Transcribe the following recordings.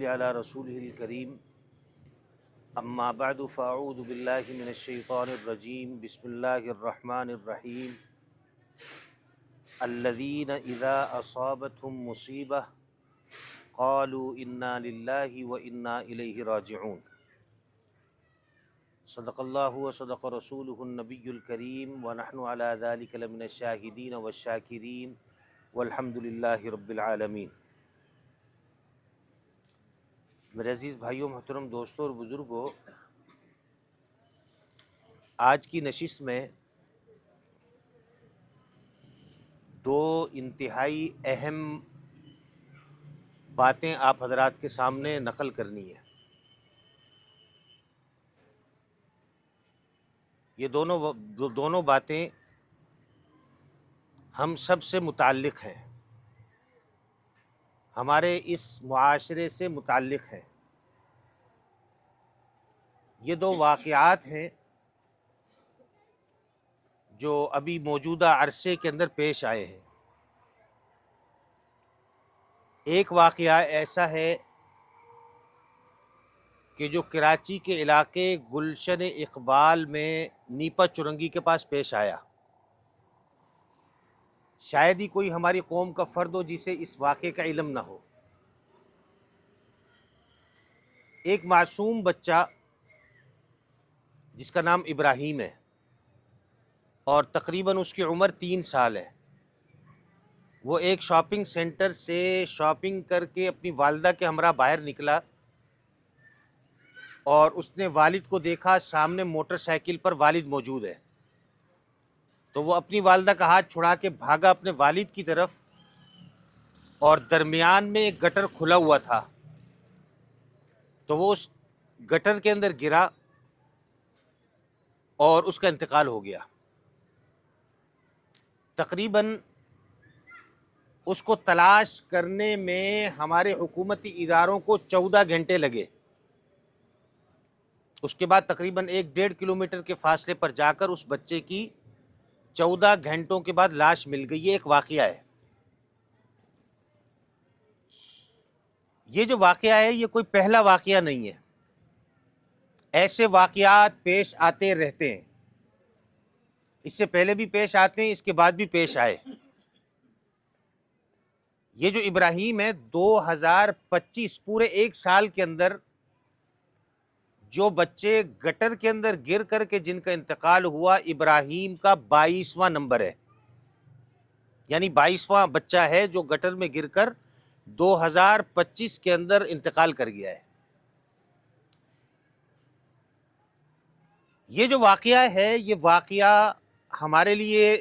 علی رسولہ الکریم اما بعد فاعوذ باللہ من الشیطان الرجیم بسم اللہ الرحمن الرحیم الذین اذا اصابتهم مصیبہ قالوا انا للہ وانا الیہ راجعون صدق اللہ وصدق رسولہ النبی الکریم ونحن علی ذلک لمن الشاہدین والشاکرین والحمد للہ رب العالمین۔ میرے عزیز بھائیوں، محترم دوستوں اور بزرگوں، آج کی نشست میں دو انتہائی اہم باتیں آپ حضرات کے سامنے نقل کرنی ہے۔ یہ دونوں باتیں ہم سب سے متعلق ہیں، ہمارے اس معاشرے سے متعلق ہیں۔ یہ دو واقعات ہیں جو ابھی موجودہ عرصے کے اندر پیش آئے ہیں۔ ایک واقعہ ایسا ہے کہ جو کراچی کے علاقے گلشن اقبال میں نیپا چرنگی کے پاس پیش آیا۔ شاید ہی کوئی ہماری قوم کا فرد ہو جسے اس واقعے کا علم نہ ہو۔ ایک معصوم بچہ جس کا نام ابراہیم ہے اور تقریباً اس کی عمر 3 سال ہے، وہ ایک شاپنگ سینٹر سے شاپنگ کر کے اپنی والدہ کے ہمراہ باہر نکلا اور اس نے والد کو دیکھا، سامنے موٹر سائیکل پر والد موجود ہے، تو وہ اپنی والدہ کا ہاتھ چھڑا کے بھاگا اپنے والد کی طرف، اور درمیان میں ایک گٹر کھلا ہوا تھا تو وہ اس گٹر کے اندر گرا اور اس کا انتقال ہو گیا۔ تقریباً اس کو تلاش کرنے میں ہمارے حکومتی اداروں کو 14 گھنٹے لگے۔ اس کے بعد تقریباً 1-1.5 کلومیٹر کے فاصلے پر جا کر اس بچے کی 14 گھنٹوں کے بعد لاش مل گئی۔ یہ ایک واقعہ ہے۔ یہ جو واقعہ ہے یہ کوئی پہلا واقعہ نہیں ہے، ایسے واقعات پیش آتے رہتے ہیں، اس سے پہلے بھی پیش آتے ہیں، اس کے بعد بھی پیش آئے۔ یہ جو ابراہیم ہے 2025 پورے 1 سال کے اندر جو بچے گٹر کے اندر گر کر کے جن کا انتقال ہوا، ابراہیم کا 22واں نمبر ہے، یعنی 22واں بچہ ہے جو گٹر میں گر کر 2025 کے اندر انتقال کر گیا ہے۔ یہ جو واقعہ ہے یہ واقعہ ہمارے لیے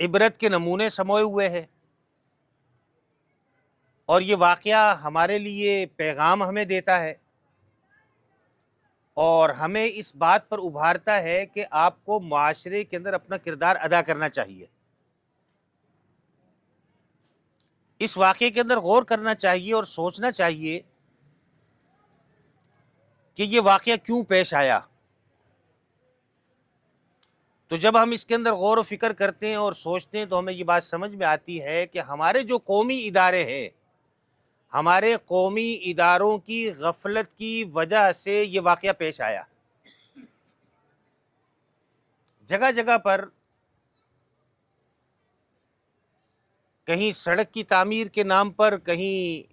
عبرت کے نمونے سموئے ہوئے ہے، اور یہ واقعہ ہمارے لیے پیغام ہمیں دیتا ہے اور ہمیں اس بات پر ابھارتا ہے کہ آپ کو معاشرے کے اندر اپنا کردار ادا کرنا چاہیے۔ اس واقعے کے اندر غور کرنا چاہیے اور سوچنا چاہیے کہ یہ واقعہ کیوں پیش آیا۔ تو جب ہم اس کے اندر غور و فکر کرتے ہیں اور سوچتے ہیں تو ہمیں یہ بات سمجھ میں آتی ہے کہ ہمارے جو قومی ادارے ہیں، ہمارے قومی اداروں کی غفلت کی وجہ سے یہ واقعہ پیش آیا۔ جگہ جگہ پر کہیں سڑک کی تعمیر کے نام پر، کہیں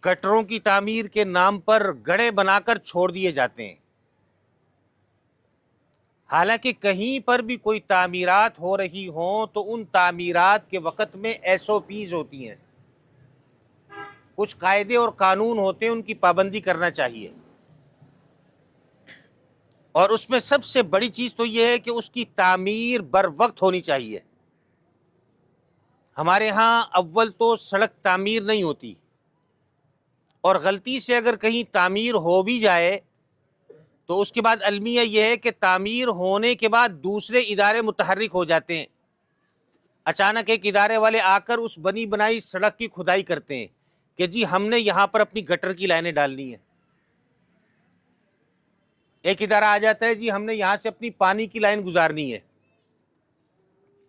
گٹروں کی تعمیر کے نام پر گڑھے بنا کر چھوڑ دیے جاتے ہیں، حالانکہ کہیں پر بھی کوئی تعمیرات ہو رہی ہوں تو ان تعمیرات کے وقت میں SOPs ہوتی ہیں، کچھ قاعدے اور قانون ہوتے ہیں، ان کی پابندی کرنا چاہیے۔ اور اس میں سب سے بڑی چیز تو یہ ہے کہ اس کی تعمیر بر وقت ہونی چاہیے۔ ہمارے ہاں اول تو سڑک تعمیر نہیں ہوتی، اور غلطی سے اگر کہیں تعمیر ہو بھی جائے تو اس کے بعد المیہ یہ ہے کہ تعمیر ہونے کے بعد دوسرے ادارے متحرک ہو جاتے ہیں، اچانک ایک ادارے والے آ کر اس بنی بنائی سڑک کی کھدائی کرتے ہیں کہ جی ہم نے یہاں پر اپنی گٹر کی لائنیں ڈالنی ہیں۔ ایک ادارہ آ جاتا ہے جی ہم نے یہاں سے اپنی پانی کی لائن گزارنی ہے،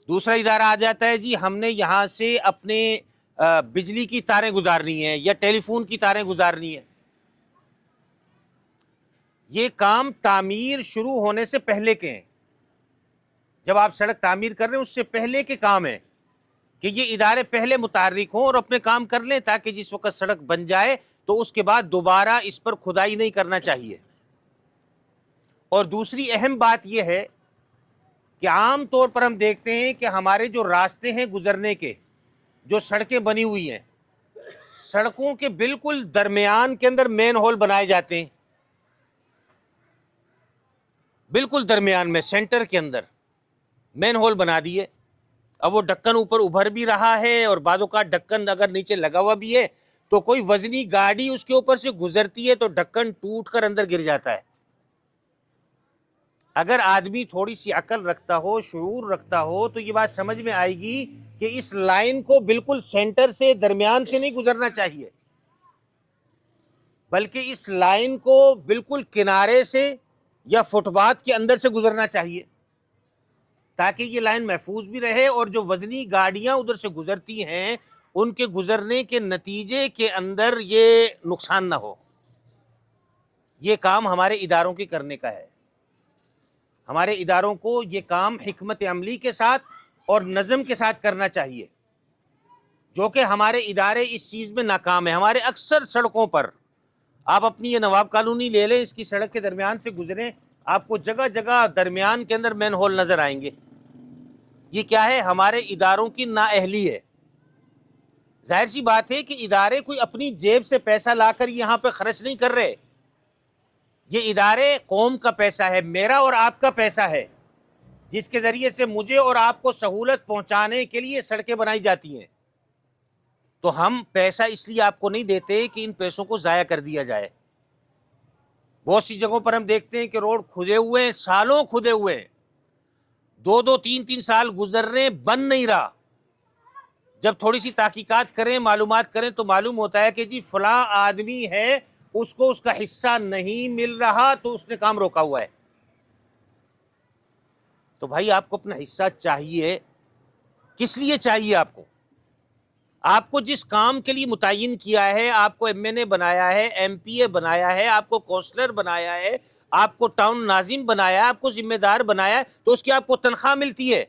دوسرا ادارہ آ جاتا ہے جی ہم نے یہاں سے اپنے بجلی کی تاریں گزارنی ہیں یا ٹیلی فون کی تاریں گزارنی ہیں. یہ کام تعمیر شروع ہونے سے پہلے کے ہیں. جب آپ سڑک تعمیر کر رہے ہیں اس سے پہلے کے کام ہیں کہ یہ ادارے پہلے متحرک ہوں اور اپنے کام کر لیں تاکہ جس وقت سڑک بن جائے تو اس کے بعد دوبارہ اس پر کھدائی نہیں کرنا چاہیے. اور دوسری اہم بات یہ ہے کہ عام طور پر ہم دیکھتے ہیں کہ ہمارے جو راستے ہیں گزرنے کے، جو سڑکیں بنی ہوئی ہیں، سڑکوں کے بالکل درمیان کے اندر مین ہول بنائے جاتے ہیں. بالکل درمیان میں سینٹر کے اندر مین ہول بنا دیے. اب وہ ڈھکن اوپر ابھر بھی رہا ہے اور بعض اوقات ڈھکن اگر نیچے لگا ہوا بھی ہے تو کوئی وزنی گاڑی اس کے اوپر سے گزرتی ہے تو ڈھکن ٹوٹ کر اندر گر جاتا ہے. اگر آدمی تھوڑی سی عقل رکھتا ہو، شعور رکھتا ہو، تو یہ بات سمجھ میں آئے گی کہ اس لائن کو بالکل سینٹر سے، درمیان سے نہیں گزرنا چاہیے، بلکہ اس لائن کو بالکل کنارے سے یا فٹ پاتھ کے اندر سے گزرنا چاہیے تاکہ یہ لائن محفوظ بھی رہے اور جو وزنی گاڑیاں ادھر سے گزرتی ہیں ان کے گزرنے کے نتیجے کے اندر یہ نقصان نہ ہو. یہ کام ہمارے اداروں کے کرنے کا ہے. ہمارے اداروں کو یہ کام حکمت عملی کے ساتھ اور نظم کے ساتھ کرنا چاہیے، جو کہ ہمارے ادارے اس چیز میں ناکام ہیں. ہمارے اکثر سڑکوں پر آپ اپنی یہ نواب کالونی لے لیں، اس کی سڑک کے درمیان سے گزریں، آپ کو جگہ جگہ درمیان کے اندر مین ہول نظر آئیں گے. یہ کیا ہے؟ ہمارے اداروں کی نااہلی ہے. ظاہر سی بات ہے کہ ادارے کوئی اپنی جیب سے پیسہ لا کر یہاں پہ خرچ نہیں کر رہے. یہ ادارے قوم کا پیسہ ہے، میرا اور آپ کا پیسہ ہے، جس کے ذریعے سے مجھے اور آپ کو سہولت پہنچانے کے لیے سڑکیں بنائی جاتی ہیں. تو ہم پیسہ اس لیے آپ کو نہیں دیتے کہ ان پیسوں کو ضائع کر دیا جائے. بہت سی جگہوں پر ہم دیکھتے ہیں کہ روڈ کھدے ہوئے ہیں، سالوں کھدے ہوئے ہیں، 2-3 سال گزر رہے ہیں، بن نہیں رہا. جب تھوڑی سی تحقیقات کریں، معلومات کریں تو معلوم ہوتا ہے کہ جی فلاں آدمی ہے، اس کو اس کا حصہ نہیں مل رہا تو اس نے کام روکا ہوا ہے. تو بھائی آپ کو اپنا حصہ چاہیے. کس لیے چاہیے آپ کو؟ آپ کو جس کام کے لیے متعین کیا ہے، آپ کو ایم این اے بنایا ہے، ایم پی اے بنایا ہے، آپ کو کونسلر بنایا ہے، آپ کو ٹاؤن ناظم بنایا ہے، آپ کو ذمہ دار بنایا ہے، تو اس کی آپ کو تنخواہ ملتی ہے.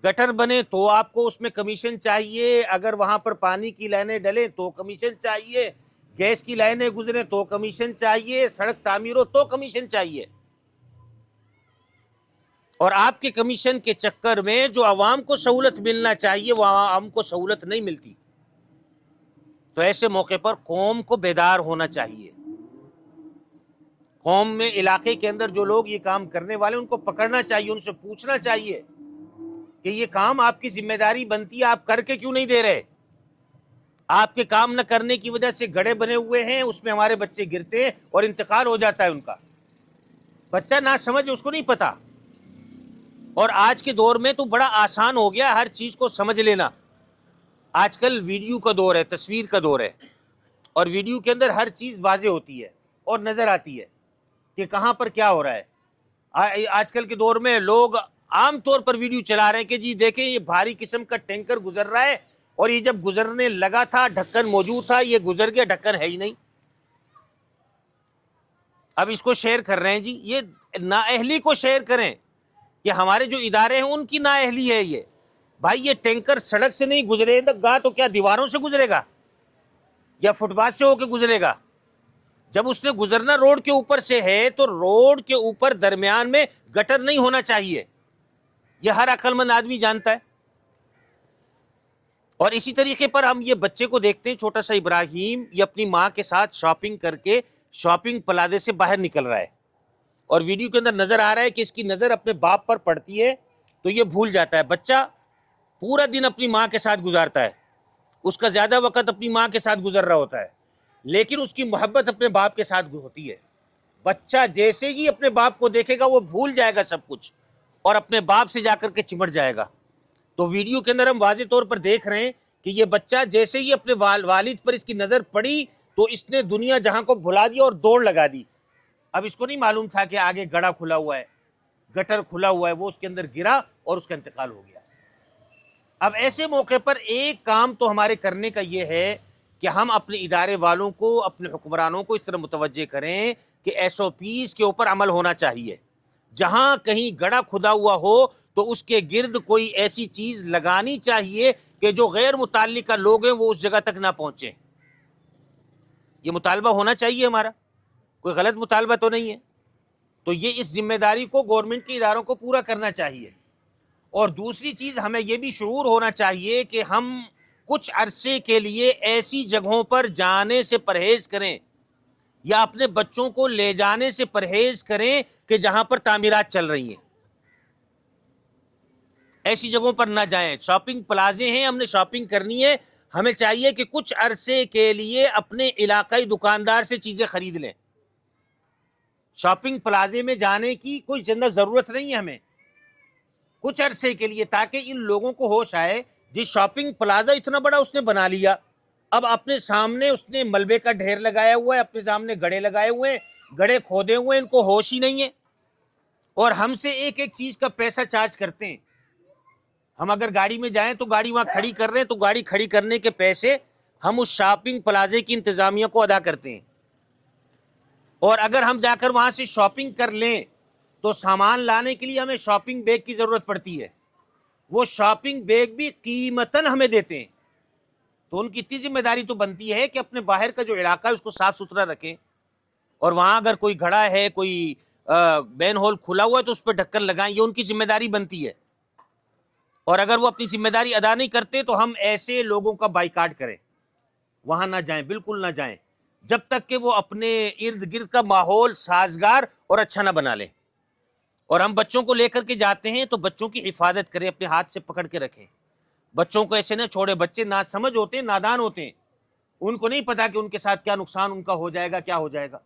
گٹر بنے تو آپ کو اس میں کمیشن چاہیے، اگر وہاں پر پانی کی لائنیں ڈلیں تو کمیشن چاہیے، گیس کی لائنیں گزریں تو کمیشن چاہیے، سڑک تعمیر ہو تو کمیشن چاہیے. اور آپ کے کمیشن کے چکر میں جو عوام کو سہولت ملنا چاہیے وہ عوام کو سہولت نہیں ملتی. تو ایسے موقع پر قوم کو بیدار ہونا چاہیے. قوم میں، علاقے کے اندر جو لوگ یہ کام کرنے والے ان کو پکڑنا چاہیے، ان سے پوچھنا چاہیے کہ یہ کام آپ کی ذمہ داری بنتی ہے، آپ کر کے کیوں نہیں دے رہے؟ آپ کے کام نہ کرنے کی وجہ سے گڑھے بنے ہوئے ہیں، اس میں ہمارے بچے گرتے ہیں اور انتقال ہو جاتا ہے ان کا. بچہ نہ سمجھ، اس کو نہیں پتا. اور آج کے دور میں تو بڑا آسان ہو گیا ہر چیز کو سمجھ لینا. آج کل ویڈیو کا دور ہے، تصویر کا دور ہے، اور ویڈیو کے اندر ہر چیز واضح ہوتی ہے اور نظر آتی ہے کہ کہاں پر کیا ہو رہا ہے. آج کل کے دور میں لوگ عام طور پر ویڈیو چلا رہے ہیں کہ جی دیکھیں یہ بھاری قسم کا ٹینکر گزر رہا ہے، اور یہ جب گزرنے لگا تھا ڈھکن موجود تھا، یہ گزر گیا، ڈھکن ہے ہی نہیں. اب اس کو شیئر کر رہے ہیں. جی یہ نااہلی کو شیئر کریں کہ ہمارے جو ادارے ہیں ان کی نااہلی ہے یہ. بھائی یہ ٹینکر سڑک سے نہیں گزرے گا تو کیا دیواروں سے گزرے گا یا فٹ پاتھ سے ہو کے گزرے گا؟ جب اس نے گزرنا روڈ کے اوپر سے ہے تو روڈ کے اوپر درمیان میں گٹر نہیں ہونا چاہیے. یہ ہر عقل مند آدمی جانتا ہے. اور اسی طریقے پر ہم یہ بچے کو دیکھتے ہیں، چھوٹا سا ابراہیم، یہ اپنی ماں کے ساتھ شاپنگ کر کے شاپنگ پلازے سے باہر نکل رہا ہے، اور ویڈیو کے اندر نظر آ رہا ہے کہ اس کی نظر اپنے باپ پر پڑتی ہے تو یہ بھول جاتا ہے. بچہ پورا دن اپنی ماں کے ساتھ گزارتا ہے، اس کا زیادہ وقت اپنی ماں کے ساتھ گزر رہا ہوتا ہے، لیکن اس کی محبت اپنے باپ کے ساتھ ہوتی ہے. بچہ جیسے ہی اپنے باپ کو دیکھے گا وہ بھول جائے گا سب کچھ اور اپنے باپ سے جا کر کے چمٹ جائے گا. تو ویڈیو کے اندر ہم واضح طور پر دیکھ رہے ہیں کہ یہ بچہ جیسے ہی اپنے والد پر اس کی نظر پڑی تو اس نے دنیا جہاں کو بھلا دیا اور دوڑ لگا دی. اب اس کو نہیں معلوم تھا کہ آگے گڑھا کھلا ہوا ہے، گٹر کھلا ہوا ہے، وہ اس کے اندر گرا اور اس کا انتقال ہو گیا. اب ایسے موقع پر ایک کام تو ہمارے کرنے کا یہ ہے کہ ہم اپنے ادارے والوں کو، اپنے حکمرانوں کو اس طرح متوجہ کریں کہ ایس او پیز کے اوپر عمل ہونا چاہیے. جہاں کہیں گڑھا کھدا ہوا ہو تو اس کے گرد کوئی ایسی چیز لگانی چاہیے کہ جو غیر متعلقہ لوگ ہیں وہ اس جگہ تک نہ پہنچیں. یہ مطالبہ ہونا چاہیے ہمارا، کوئی غلط مطالبہ تو نہیں ہے. تو یہ اس ذمہ داری کو گورنمنٹ کے اداروں کو پورا کرنا چاہیے. اور دوسری چیز، ہمیں یہ بھی شعور ہونا چاہیے کہ ہم کچھ عرصے کے لیے ایسی جگہوں پر جانے سے پرہیز کریں یا اپنے بچوں کو لے جانے سے پرہیز کریں کہ جہاں پر تعمیرات چل رہی ہیں. ایسی جگہوں پر نہ جائیں. شاپنگ پلازے ہیں، ہم نے شاپنگ کرنی ہے، ہمیں چاہیے کہ کچھ عرصے کے لیے اپنے علاقائی دکاندار سے چیزیں خرید لیں. شاپنگ پلازے میں جانے کی کوئی زندہ ضرورت نہیں ہے ہمیں، کچھ عرصے کے لیے، تاکہ ان لوگوں کو ہوش آئے جی شاپنگ پلازا اتنا بڑا اس نے بنا لیا، اب اپنے سامنے اس نے ملبے کا ڈھیر لگایا ہوا ہے، اپنے سامنے گڑھے لگائے ہوئے ہیں، گڑھے کھودے ہوئے ہیں، ان کو ہوش ہی نہیں ہے، اور ہم سے ایک ایک چیز کا پیسہ چارج کرتے ہیں. ہم اگر گاڑی میں جائیں تو گاڑی وہاں کھڑی کر رہے ہیں تو گاڑی کھڑی کرنے کے پیسے ہم اس شاپنگ پلازے کی انتظامیہ کو ادا کرتے ہیں. اور اگر ہم جا کر وہاں سے شاپنگ کر لیں تو سامان لانے کے لیے ہمیں شاپنگ بیگ کی ضرورت پڑتی ہے، وہ شاپنگ بیگ بھی قیمتاً ہمیں دیتے ہیں. تو ان کی اتنی ذمہ داری تو بنتی ہے کہ اپنے باہر کا جو علاقہ ہے اس کو صاف ستھرا رکھیں، اور وہاں اگر کوئی گھڑا ہے، کوئی مین ہول کھلا ہوا ہے تو اس پہ ڈھکن لگائیں. یہ ان کی ذمہ داری بنتی ہے. اور اگر وہ اپنی ذمہ داری ادا نہیں کرتے تو ہم ایسے لوگوں کا بائیکاٹ کریں، وہاں نہ جائیں، بالکل نہ جائیں، جب تک کہ وہ اپنے ارد گرد کا ماحول سازگار اور اچھا نہ بنا لیں. اور ہم بچوں کو لے کر کے جاتے ہیں تو بچوں کی حفاظت کریں، اپنے ہاتھ سے پکڑ کے رکھیں. بچوں کو ایسے نہ چھوڑے. بچے نا سمجھ ہوتے ہیں، نادان ہوتے ہیں، ان کو نہیں پتا کہ ان کے ساتھ کیا نقصان ان کا ہو جائے گا، کیا ہو جائے گا.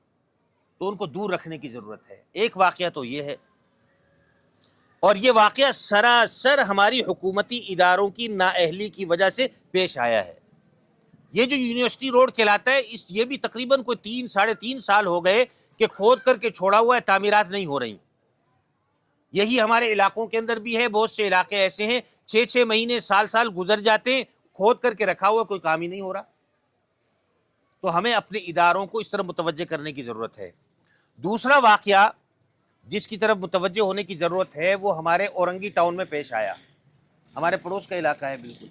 تو ان کو دور رکھنے کی ضرورت ہے. ایک واقعہ تو یہ ہے، اور یہ واقعہ سراسر ہماری حکومتی اداروں کی نااہلی کی وجہ سے پیش آیا ہے. یہ جو یونیورسٹی روڈ کہلاتا ہے، یہ بھی تقریباً کوئی 3 ساڑھے 3 سال ہو گئے کہ کھود کر کے چھوڑا ہوا ہے، تعمیرات نہیں ہو رہی. یہی ہمارے علاقوں کے اندر بھی ہے. بہت سے علاقے ایسے ہیں 6 مہینے سال گزر جاتے ہیں، کھود کر کے رکھا ہوا، کوئی کام ہی نہیں ہو رہا. تو ہمیں اپنے اداروں کو اس طرح متوجہ کرنے کی ضرورت ہے. دوسرا واقعہ جس کی طرف متوجہ ہونے کی ضرورت ہے وہ ہمارے اورنگی ٹاؤن میں پیش آیا. ہمارے پڑوس کا علاقہ ہے بالکل.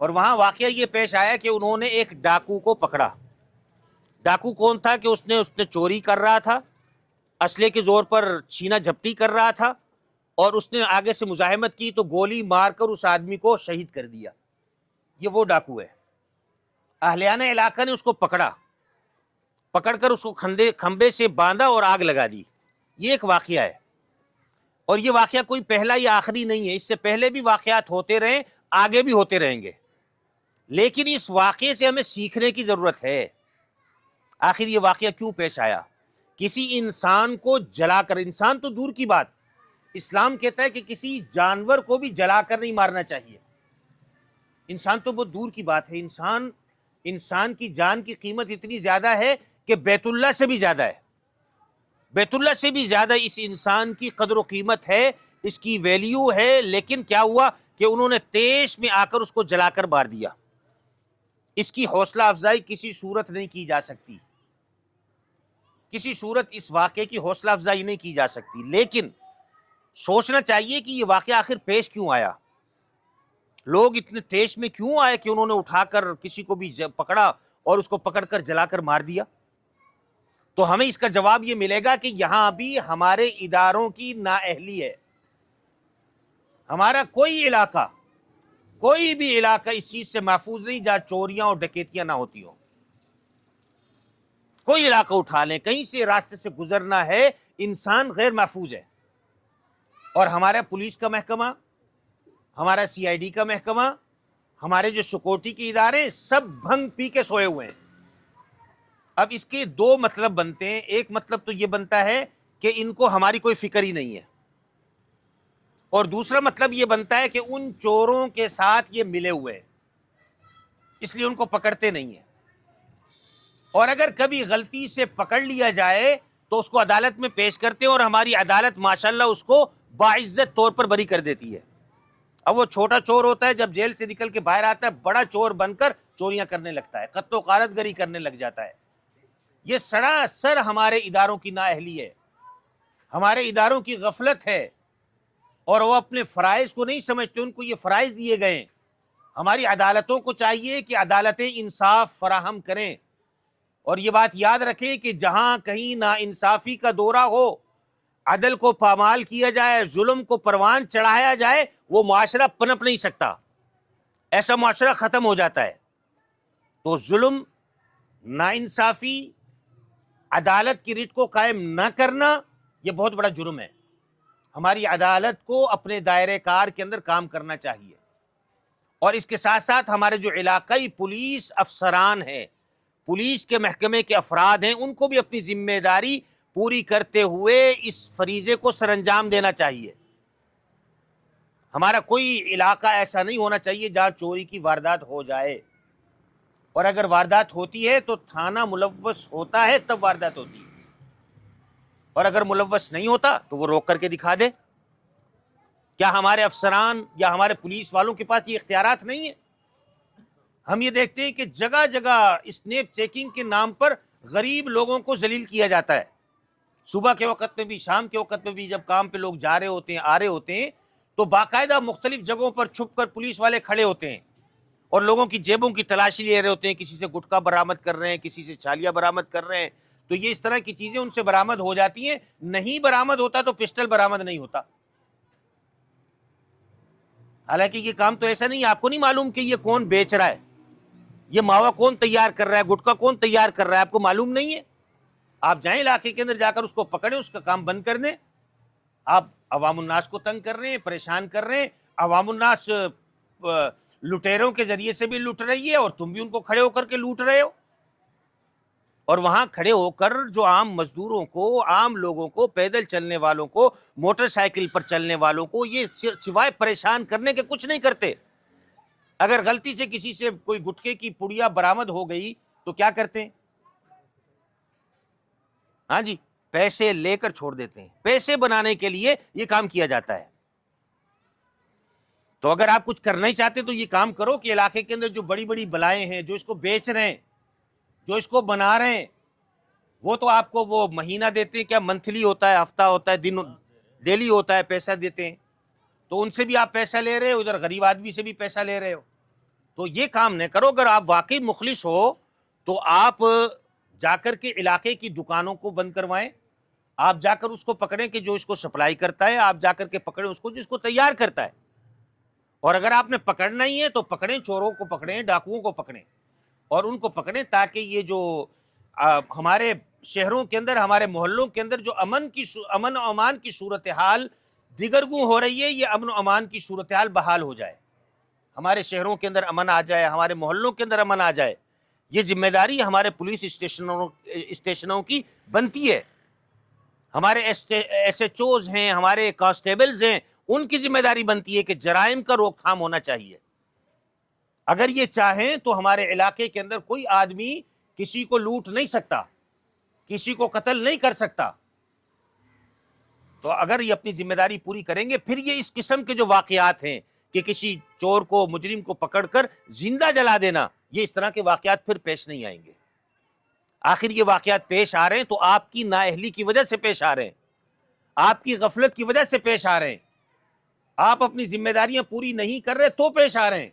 اور وہاں واقعہ یہ پیش آیا کہ انہوں نے ایک ڈاکو کو پکڑا. ڈاکو کون تھا کہ اس نے چوری کر رہا تھا، اسلحے کے زور پر چھینا جھپٹی کر رہا تھا، اور اس نے آگے سے مزاحمت کی تو گولی مار کر اس آدمی کو شہید کر دیا. یہ وہ ڈاکو ہے. اہلیان علاقہ نے اس کو پکڑا، پکڑ کر اس کو کھمبے سے باندھا اور آگ لگا دی. یہ ایک واقعہ ہے. اور یہ واقعہ کوئی پہلا یا آخری نہیں ہے، اس سے پہلے بھی واقعات ہوتے رہے، آگے بھی ہوتے رہیں گے. لیکن اس واقعے سے ہمیں سیکھنے کی ضرورت ہے. آخر یہ واقعہ کیوں پیش آیا؟ کسی انسان کو جلا کر، انسان تو دور کی بات، اسلام کہتا ہے کہ کسی جانور کو بھی جلا کر نہیں مارنا چاہیے. انسان تو بہت دور کی بات ہے. انسان کی جان کی قیمت اتنی زیادہ ہے کہ بیت اللہ سے بھی زیادہ ہے. بیت اللہ سے بھی زیادہ اس انسان کی قدر و قیمت ہے، اس کی ویلیو ہے. لیکن کیا ہوا کہ انہوں نے تیش میں آ کر اس کو جلا کر مار دیا. اس کی حوصلہ افزائی کسی صورت نہیں کی جا سکتی، کسی صورت اس واقعے کی حوصلہ افزائی نہیں کی جا سکتی. لیکن سوچنا چاہیے کہ یہ واقعہ آخر پیش کیوں آیا، لوگ اتنے تیش میں کیوں آئے کہ انہوں نے اٹھا کر کسی کو بھی پکڑا اور اس کو پکڑ کر جلا کر مار دیا. تو ہمیں اس کا جواب یہ ملے گا کہ یہاں بھی ہمارے اداروں کی نااہلی ہے. ہمارا کوئی بھی علاقہ اس چیز سے محفوظ نہیں جہاں چوریاں اور ڈکیتیاں نہ ہوتی ہوں. کوئی علاقہ اٹھا لیں، کہیں سے راستے سے گزرنا ہے، انسان غیر محفوظ ہے. اور ہمارا پولیس کا محکمہ، ہمارا CID کا محکمہ، ہمارے جو سیکورٹی کے ادارے، سب بھنگ پی کے سوئے ہوئے ہیں. اب اس کے 2 مطلب بنتے ہیں. ایک مطلب تو یہ بنتا ہے کہ ان کو ہماری کوئی فکر ہی نہیں ہے، اور دوسرا مطلب یہ بنتا ہے کہ ان چوروں کے ساتھ یہ ملے ہوئے ہیں، اس لیے ان کو پکڑتے نہیں ہیں. اور اگر کبھی غلطی سے پکڑ لیا جائے تو اس کو عدالت میں پیش کرتے ہیں، اور ہماری عدالت ماشاءاللہ اس کو باعزت طور پر بری کر دیتی ہے. اب وہ چھوٹا چور ہوتا ہے، جب جیل سے نکل کے باہر آتا ہے بڑا چور بن کر چوریاں کرنے لگتا ہے، قتل و غارت گری کرنے لگ جاتا ہے۔ یہ سراسر ہمارے اداروں کی نااہلی ہے، ہمارے اداروں کی غفلت ہے، اور وہ اپنے فرائض کو نہیں سمجھتے، ان کو یہ فرائض دیے گئے ہیں۔ ہماری عدالتوں کو چاہیے کہ عدالتیں انصاف فراہم کریں، اور یہ بات یاد رکھیں کہ جہاں کہیں ناانصافی کا دورہ ہو، عدل کو پامال کیا جائے، ظلم کو پروان چڑھایا جائے، وہ معاشرہ پنپ نہیں سکتا، ایسا معاشرہ ختم ہو جاتا ہے۔ تو ظلم، ناانصافی، عدالت کی ریٹ کو قائم نہ کرنا، یہ بہت بڑا جرم ہے۔ ہماری عدالت کو اپنے دائرہ کار کے اندر کام کرنا چاہیے، اور اس کے ساتھ ساتھ ہمارے جو علاقائی پولیس افسران ہیں، پولیس کے محکمے کے افراد ہیں، ان کو بھی اپنی ذمہ داری پوری کرتے ہوئے اس فریضے کو سر انجام دینا چاہیے۔ ہمارا کوئی علاقہ ایسا نہیں ہونا چاہیے جہاں چوری کی واردات ہو جائے، اور اگر واردات ہوتی ہے تو تھانہ ملوث ہوتا ہے تب واردات ہوتی ہے، اور اگر ملوث نہیں ہوتا تو وہ روک کر کے دکھا دے۔ کیا ہمارے افسران یا ہمارے پولیس والوں کے پاس یہ اختیارات نہیں ہیں؟ ہم یہ دیکھتے ہیں کہ جگہ جگہ اسنیپ چیکنگ کے نام پر غریب لوگوں کو ذلیل کیا جاتا ہے۔ صبح کے وقت میں بھی، شام کے وقت میں بھی، جب کام پہ لوگ جا رہے ہوتے ہیں، آ رہے ہوتے ہیں، تو باقاعدہ مختلف جگہوں پر چھپ کر پولیس والے کھڑے ہوتے ہیں اور لوگوں کی جیبوں کی تلاشی لے رہے ہوتے ہیں، کسی سے گٹکا برآمد کر رہے ہیں، کسی سے چھالیاں برآمد کر رہے ہیں۔ تو یہ اس طرح کی چیزیں ان سے برآمد ہو جاتی ہیں۔ نہیں برآمد ہوتا تو پسٹل برآمد نہیں ہوتا۔ حالانکہ یہ کام تو ایسا نہیں ہے، آپ کو نہیں معلوم کہ یہ کون بیچ رہا ہے، یہ ماوا کون تیار کر رہا ہے، گٹکا کون تیار کر رہا ہے، آپ کو معلوم نہیں ہے؟ آپ جائیں علاقے کے اندر، جا کر اس کو پکڑیں، اس کا کام بند کر دیں۔ آپ عوام الناس کو تنگ کر رہے ہیں، پریشان کر رہے ہیں، عوام الناس لٹیروں کے ذریعے سے بھی لوٹ رہی ہے، اور تم بھی ان کو کھڑے ہو کر کے لوٹ رہے ہو۔ اور وہاں کھڑے ہو کر جو عام مزدوروں کو، عام لوگوں کو، پیدل چلنے والوں کو، موٹر سائیکل پر چلنے والوں کو، یہ سوائے پریشان کرنے کے کچھ نہیں کرتے۔ اگر غلطی سے کسی سے کوئی گٹکے کی پڑیا برآمد ہو گئی تو کیا کرتے ہیں؟ ہاں جی، پیسے لے کر چھوڑ دیتے ہیں۔ پیسے بنانے کے لیے یہ کام کیا جاتا ہے۔ تو اگر آپ کچھ کرنا ہی چاہتے تو یہ کام کرو کہ علاقے کے اندر جو بڑی بڑی بلائیں ہیں، جو اس کو بیچ رہے ہیں، جو اس کو بنا رہے ہیں، وہ تو آپ کو وہ مہینہ دیتے ہیں، کیا منتھلی ہوتا ہے، ہفتہ ہوتا ہے، دن ڈیلی ہوتا ہے، پیسہ دیتے ہیں۔ تو ان سے بھی آپ پیسہ لے رہے ہو، ادھر غریب آدمی سے بھی پیسہ لے رہے ہو۔ تو یہ کام نہ کرو۔ اگر آپ واقعی مخلص ہو تو آپ جا کر کے علاقے کی دکانوں کو بند کروائیں، آپ جا کر اس کو پکڑیں کہ جو اس کو سپلائی کرتا ہے، آپ جا کر کے پکڑیں اس کو جس کو تیار کرتا ہے۔ اور اگر آپ نے پکڑنا ہی ہے تو پکڑیں، چوروں کو پکڑیں، ڈاکوؤں کو پکڑیں، اور ان کو پکڑیں تاکہ یہ جو ہمارے شہروں کے اندر، ہمارے محلوں کے اندر جو امن و امان کی صورتحال دیگرگوں ہو رہی ہے، یہ امن و امان کی صورتحال بحال ہو جائے، ہمارے شہروں کے اندر امن آ جائے، ہمارے محلوں کے اندر امن آ جائے۔ یہ ذمہ داری ہمارے پولیس اسٹیشنوں کی بنتی ہے۔ ہمارے ایس ایچ اوز ہیں، ہمارے کانسٹیبلز ہیں، ان کی ذمہ داری بنتی ہے کہ جرائم کا روک تھام ہونا چاہیے۔ اگر یہ چاہیں تو ہمارے علاقے کے اندر کوئی آدمی کسی کو لوٹ نہیں سکتا، کسی کو قتل نہیں کر سکتا۔ تو اگر یہ اپنی ذمہ داری پوری کریں گے، پھر یہ اس قسم کے جو واقعات ہیں کہ کسی چور کو، مجرم کو پکڑ کر زندہ جلا دینا، یہ اس طرح کے واقعات پھر پیش نہیں آئیں گے۔ آخر یہ واقعات پیش آ رہے ہیں تو آپ کی نااہلی کی وجہ سے پیش آ رہے ہیں، آپ کی غفلت کی وجہ سے پیش آ رہے ہیں، آپ اپنی ذمہ داریاں پوری نہیں کر رہے تو پیش آ رہے ہیں۔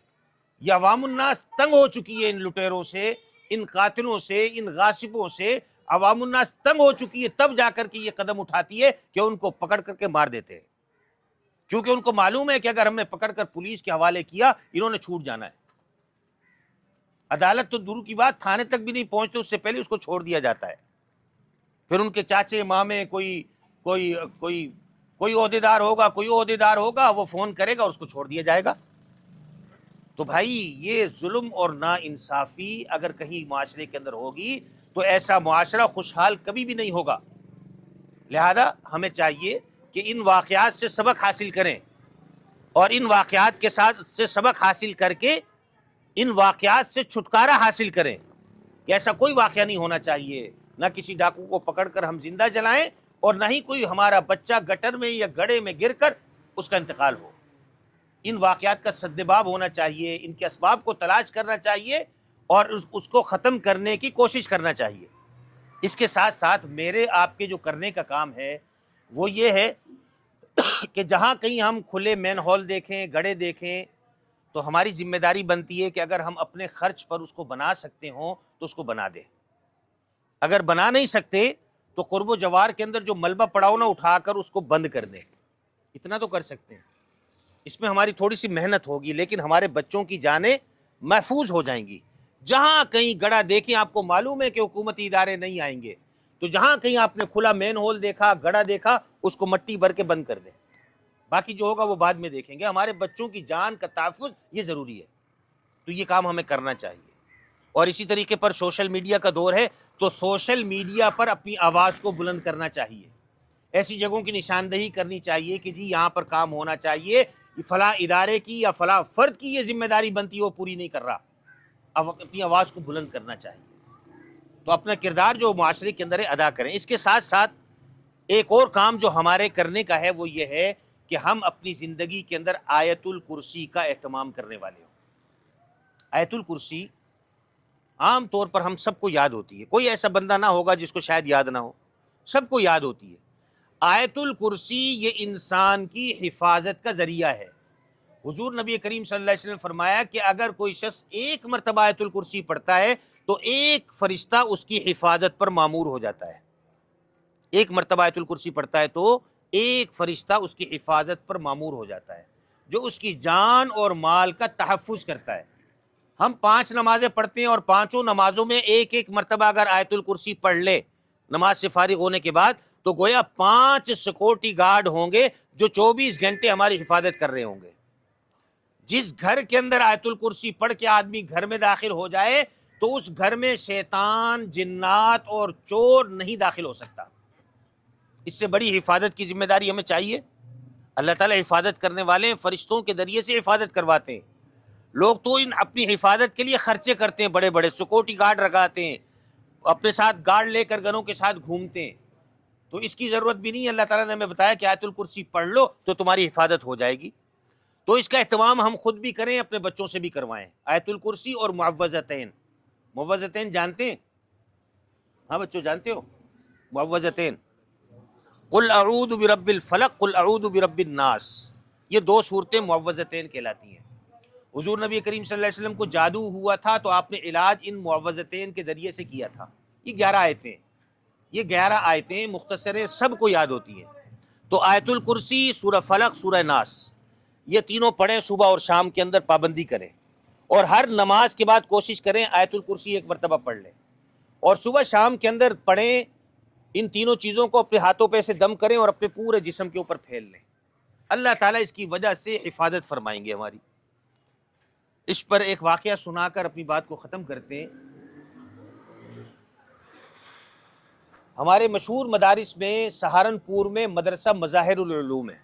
یہ عوام الناس تنگ ہو چکی ہے ان لٹیروں سے، ان قاتلوں سے، ان غاصبوں سے۔ عوام الناس تنگ ہو چکی ہے، تب جا کر کے یہ قدم اٹھاتی ہے کہ ان کو پکڑ کر کے مار دیتے ہیں، کیونکہ ان کو معلوم ہے کہ اگر ہم نے پکڑ کر پولیس کے حوالے کیا، انہوں نے چھوٹ جانا ہے۔ عدالت تو دور کی بات، تھانے تک بھی نہیں پہنچتے، اس سے پہلے اس کو چھوڑ دیا جاتا ہے۔ پھر ان کے چاچے مامے، کوئی عہدیدار ہوگا، وہ فون کرے گا اور اس کو چھوڑ دیا جائے گا۔ تو بھائی یہ ظلم اور ناانصافی اگر کہیں معاشرے کے اندر ہوگی تو ایسا معاشرہ خوشحال کبھی بھی نہیں ہوگا۔ لہذا ہمیں چاہیے کہ ان واقعات سے سبق حاصل کریں، اور ان واقعات کے ساتھ سے سبق حاصل کر کے ان واقعات سے چھٹکارا حاصل کریں کہ ایسا کوئی واقعہ نہیں ہونا چاہیے، نہ کسی ڈاکو کو پکڑ کر ہم زندہ جلائیں، اور نہ ہی کوئی ہمارا بچہ گٹر میں یا گڑھے میں گر کر اس کا انتقال ہو۔ ان واقعات کا سدباب ہونا چاہیے، ان کے اسباب کو تلاش کرنا چاہیے اور اس کو ختم کرنے کی کوشش کرنا چاہیے۔ اس کے ساتھ ساتھ میرے آپ کے جو کرنے کا کام ہے وہ یہ ہے کہ جہاں کہیں ہم کھلے مین ہال دیکھیں، گڑھے دیکھیں، تو ہماری ذمہ داری بنتی ہے کہ اگر ہم اپنے خرچ پر اس کو بنا سکتے ہوں تو اس کو بنا دیں۔ اگر بنا نہیں سکتے تو قرب و جوار کے اندر جو ملبہ پڑا ہو نا، اٹھا کر اس کو بند کر دیں۔ اتنا تو کر سکتے ہیں، اس میں ہماری تھوڑی سی محنت ہوگی لیکن ہمارے بچوں کی جانیں محفوظ ہو جائیں گی۔ جہاں کہیں گڑھا دیکھیں، آپ کو معلوم ہے کہ حکومتی ادارے نہیں آئیں گے، تو جہاں کہیں آپ نے کھلا مین ہول دیکھا، گڑھا دیکھا، اس کو مٹی بھر کے بند کر دیں۔ باقی جو ہوگا وہ بعد میں دیکھیں گے۔ ہمارے بچوں کی جان کا تحفظ یہ ضروری ہے، تو یہ کام ہمیں کرنا چاہیے۔ اور اسی طریقے پر سوشل میڈیا کا دور ہے، تو سوشل میڈیا پر اپنی آواز کو بلند کرنا چاہیے، ایسی جگہوں کی نشاندہی کرنی چاہیے کہ جی یہاں پر کام ہونا چاہیے، فلاں ادارے کی یا فلاں فرد کی یہ ذمہ داری بنتی ہے، وہ پوری نہیں کر رہا، اب اپنی آواز کو بلند کرنا چاہیے۔ تو اپنا کردار جو معاشرے کے اندر ہے ادا کریں۔ اس کے ساتھ ساتھ ایک اور کام جو ہمارے کرنے کا ہے وہ یہ ہے کہ ہم اپنی زندگی کے اندر آیت الکرسی کا اہتمام کرنے والے ہوں۔ آیت الکرسی عام طور پر ہم سب کو یاد ہوتی ہے، کوئی ایسا بندہ نہ ہوگا جس کو شاید یاد نہ ہو، سب کو یاد ہوتی ہے۔ آیت الکرسی یہ انسان کی حفاظت کا ذریعہ ہے۔ حضور نبی کریم صلی اللہ علیہ وسلم نے فرمایا کہ اگر کوئی شخص ایک مرتبہ آیت الکرسی پڑھتا ہے تو ایک فرشتہ اس کی حفاظت پر مامور ہو جاتا ہے۔ ایک مرتبہ آیت الکرسی پڑھتا ہے تو ایک فرشتہ اس کی حفاظت پر مامور ہو جاتا ہے، جو اس کی جان اور مال کا تحفظ کرتا ہے۔ ہم 5 نمازیں پڑھتے ہیں اور 5 نمازوں میں ایک ایک مرتبہ اگر آیت الکرسی پڑھ لے نماز سے فارغ ہونے کے بعد، تو گویا 5 سیکورٹی گارڈ ہوں گے جو 24 گھنٹے ہماری حفاظت کر رہے ہوں گے۔ جس گھر کے اندر آیت الکرسی پڑھ کے آدمی گھر میں داخل ہو جائے تو اس گھر میں شیطان، جنات اور چور نہیں داخل ہو سکتا۔ اس سے بڑی حفاظت کی ذمہ داری ہمیں چاہیے۔ اللہ تعالیٰ حفاظت کرنے والے ہیں، فرشتوں کے ذریعے سے حفاظت کرواتے ہیں۔ لوگ تو اپنی حفاظت کے لیے خرچے کرتے ہیں، بڑے بڑے سیکورٹی گارڈ لگاتے ہیں، اپنے ساتھ گارڈ لے کر گھروں کے ساتھ گھومتے ہیں، تو اس کی ضرورت بھی نہیں ہے۔ اللہ تعالیٰ نے ہمیں بتایا کہ آیت الکرسی پڑھ لو تو تمہاری حفاظت ہو جائے گی۔ تو اس کا اہتمام ہم خود بھی کریں، اپنے بچوں سے بھی کروائیں۔ آیت الکرسی اور معوذتین، معوذتین جانتے ہیں؟ ہاں بچوں جانتے ہو معوذتین؟ قل اعوذ برب الفلق، قل اعوذ برب الناس، یہ 2 صورتیں معوذتین کہلاتی ہیں۔ حضور نبی کریم صلی اللہ علیہ وسلم کو جادو ہوا تھا تو آپ نے علاج ان معوذتین کے ذریعے سے کیا تھا۔ یہ 11 آیتیں مختصر ہیں، سب کو یاد ہوتی ہیں۔ تو آیت الکرسی، سورہ فلق، سورہ ناس، یہ تینوں پڑھیں، صبح اور شام کے اندر پابندی کریں، اور ہر نماز کے بعد کوشش کریں آیت الکرسی ایک مرتبہ پڑھ لیں، اور صبح شام کے اندر پڑھیں۔ ان تینوں چیزوں کو اپنے ہاتھوں پہ سے دم کریں اور اپنے پورے جسم کے اوپر پھیل لیں۔ اللہ تعالیٰ اس کی وجہ سے حفاظت فرمائیں گے ہماری۔ اس پر ایک واقعہ سنا کر اپنی بات کو ختم کرتے ہیں۔ ہمارے مشہور مدارس میں سہارنپور میں مدرسہ مظاہر العلوم ہے،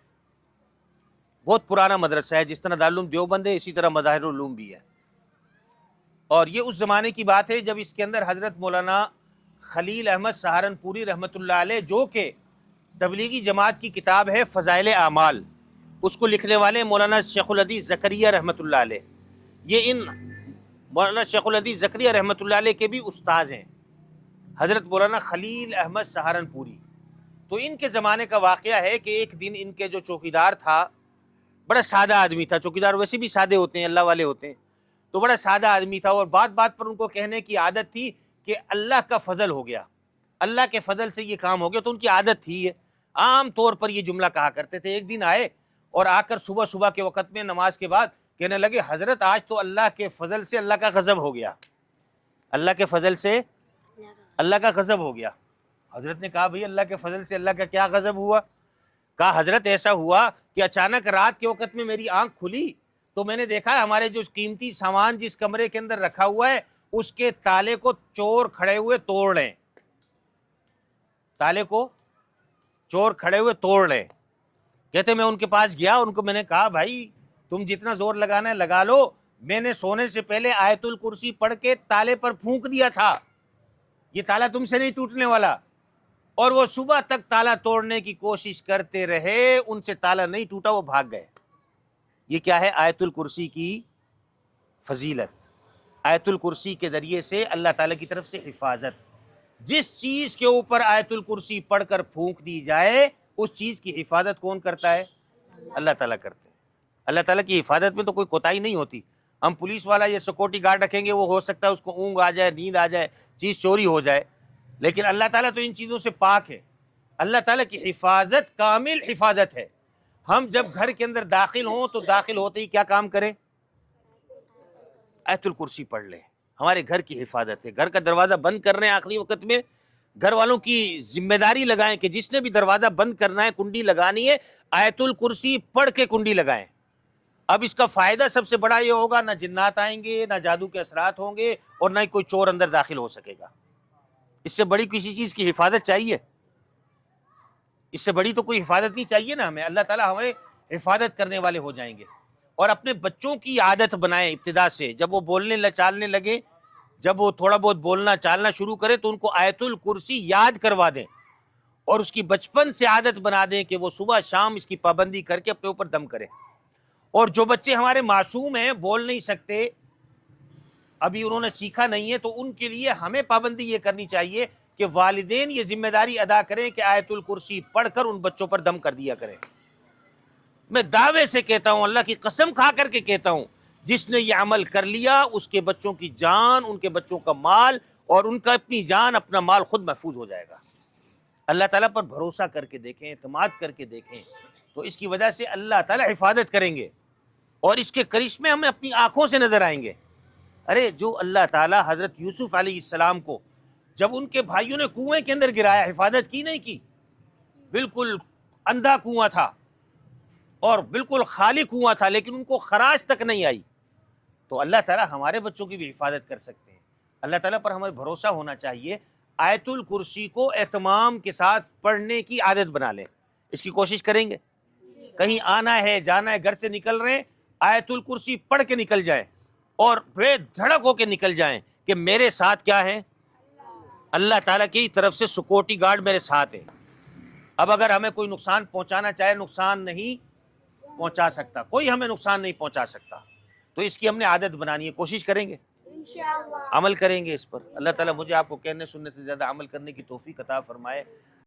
بہت پرانا مدرسہ ہے، جس طرح دارالعلوم دیوبند ہے اسی طرح مظاہر العلوم بھی ہے۔ اور یہ اس زمانے کی بات ہے جب اس کے اندر حضرت مولانا خلیل احمد سہارنپوری رحمۃ اللہ علیہ، جو کہ تبلیغی جماعت کی کتاب ہے فضائل اعمال، اس کو لکھنے والے مولانا شیخ الحدیث زکریا رحمۃ اللہ علیہ، یہ ان مولانا شیخ الحدیث زکریا رحمۃ اللہ علیہ کے بھی استاذ ہیں، حضرت مولانا خلیل احمد سہارنپوری۔ تو ان کے زمانے کا واقعہ ہے کہ ایک دن ان کے جو چوکیدار تھا، بڑا سادہ آدمی تھا، چوکیدار ویسے بھی سادے ہوتے ہیں، اللہ والے ہوتے ہیں، تو بڑا سادہ آدمی تھا، اور بات بات پر ان کو کہنے کی عادت تھی کہ اللہ کا فضل ہو گیا، اللہ کے فضل سے یہ کام ہو گیا، تو ان کی عادت تھی یہ عام طور پر یہ جملہ کہا کرتے تھے۔ ایک دن آئے اور آ کر صبح کے وقت میں نماز کے بعد کہنے لگے، حضرت آج تو اللہ کے فضل سے اللہ کا غضب ہو گیا، اللہ کے فضل سے اللہ کا غضب ہو گیا۔ حضرت نے کہا، بھئی اللہ کے فضل سے اللہ کا کیا غضب ہوا؟ کہا حضرت ایسا ہوا کہ اچانک رات کے وقت میں میری آنکھ کھلی تو میں نے دیکھا ہمارے جو قیمتی سامان جس کمرے کے اندر رکھا ہوا ہے اس کے تالے کو چور کھڑے ہوئے توڑ لیں، تالے کو چور کھڑے ہوئے توڑ لیں۔ کہتے میں ان کے پاس گیا، ان کو میں نے کہا، بھائی تم جتنا زور لگانا ہے لگا لو، میں نے سونے سے پہلے آیت الکرسی پڑھ کے تالے پر پھونک دیا تھا، یہ تالا تم سے نہیں ٹوٹنے والا۔ اور وہ صبح تک تالا توڑنے کی کوشش کرتے رہے، ان سے تالا نہیں ٹوٹا، وہ بھاگ گئے۔ یہ کیا ہے؟ آیت الکرسی کی فضیلت. آیت الکرسی کے ذریعے سے اللہ تعالیٰ کی طرف سے حفاظت. جس چیز کے اوپر آیت الکرسی پڑھ کر پھونک دی جائے اس چیز کی حفاظت کون کرتا ہے؟ اللہ تعالیٰ کرتے ہیں. اللہ تعالیٰ کی حفاظت میں تو کوئی کوتاہی نہیں ہوتی. ہم پولیس والا یہ سیکورٹی گارڈ رکھیں گے، وہ ہو سکتا ہے اس کو اونگ آ جائے، نیند آ جائے، چیز چوری ہو جائے، لیکن اللہ تعالیٰ تو ان چیزوں سے پاک ہے. اللہ تعالیٰ کی حفاظت کامل حفاظت ہے. ہم جب گھر کے اندر داخل ہوں تو داخل ہوتے ہی کیا کام کریں؟ آیت الکرسی پڑھ لیں. ہمارے گھر کی حفاظت ہے. گھر کا دروازہ بند کر رہے ہیں آخری وقت میں، گھر والوں کی ذمہ داری لگائیں کہ جس نے بھی دروازہ بند کرنا ہے، کنڈی لگانی ہے، آیت الکرسی پڑھ کے کنڈی لگائیں. اب اس کا فائدہ سب سے بڑا یہ ہوگا، نہ جنات آئیں گے، نہ جادو کے اثرات ہوں گے، اور نہ ہی کوئی چور اندر داخل ہو سکے گا. اس سے بڑی کسی چیز کی حفاظت چاہیے؟ اس سے بڑی تو کوئی حفاظت نہیں چاہیے نا ہمیں. اللہ تعالیٰ ہمیں حفاظت کرنے والے ہو جائیں گے. اور اپنے بچوں کی عادت بنائیں ابتدا سے. جب وہ بولنے چالنے لگے، جب وہ تھوڑا بہت بولنا چالنا شروع کرے تو ان کو آیت الکرسی یاد کروا دیں، اور اس کی بچپن سے عادت بنا دیں کہ وہ صبح شام اس کی پابندی کر کے اپنے اوپر دم کریں. اور جو بچے ہمارے معصوم ہیں، بول نہیں سکتے، ابھی انہوں نے سیکھا نہیں ہے، تو ان کے لیے ہمیں پابندی یہ کرنی چاہیے کہ والدین یہ ذمہ داری ادا کریں کہ آیت الکرسی پڑھ کر ان بچوں پر دم کر دیا کریں. میں دعوے سے کہتا ہوں، اللہ کی قسم کھا کر کے کہتا ہوں، جس نے یہ عمل کر لیا اس کے بچوں کی جان، ان کے بچوں کا مال، اور ان کا اپنی جان اپنا مال خود محفوظ ہو جائے گا. اللہ تعالیٰ پر بھروسہ کر کے دیکھیں، اعتماد کر کے دیکھیں، تو اس کی وجہ سے اللہ تعالیٰ حفاظت کریں گے، اور اس کے کرشمے ہمیں اپنی آنکھوں سے نظر آئیں گے. ارے جو اللہ تعالیٰ حضرت یوسف علیہ السلام کو جب ان کے بھائیوں نے کنویں کے اندر گرایا، حفاظت کی نہیں کی؟ بالکل اندھا کنواں تھا اور بالکل خالی کنواں تھا، لیکن ان کو خراش تک نہیں آئی. تو اللہ تعالیٰ ہمارے بچوں کی بھی حفاظت کر سکتے ہیں. اللہ تعالیٰ پر ہمیں بھروسہ ہونا چاہیے. آیت الکرسی کو اہتمام کے ساتھ پڑھنے کی عادت بنا لیں. اس کی کوشش کریں گے. کہیں آنا ہے، جانا ہے، گھر سے نکل رہے ہیں، آیت الکرسی پڑھ کے نکل جائیں، اور بے دھڑک ہو کے نکل جائیں کہ میرے ساتھ کیا ہے؟ اللہ تعالیٰ کی طرف سے سیکورٹی گارڈ میرے ساتھ ہے. اب اگر ہمیں کوئی نقصان پہنچانا چاہے، نقصان نہیں پہنچا سکتا، کوئی ہمیں نقصان نہیں پہنچا سکتا. تو اس کی ہم نے عادت بنانی ہے. کوشش کریں گے، عمل کریں گے اس پر. اللہ تعالیٰ مجھے آپ کو کہنے سننے سے زیادہ عمل کرنے کی توفیق عطا فرمائے.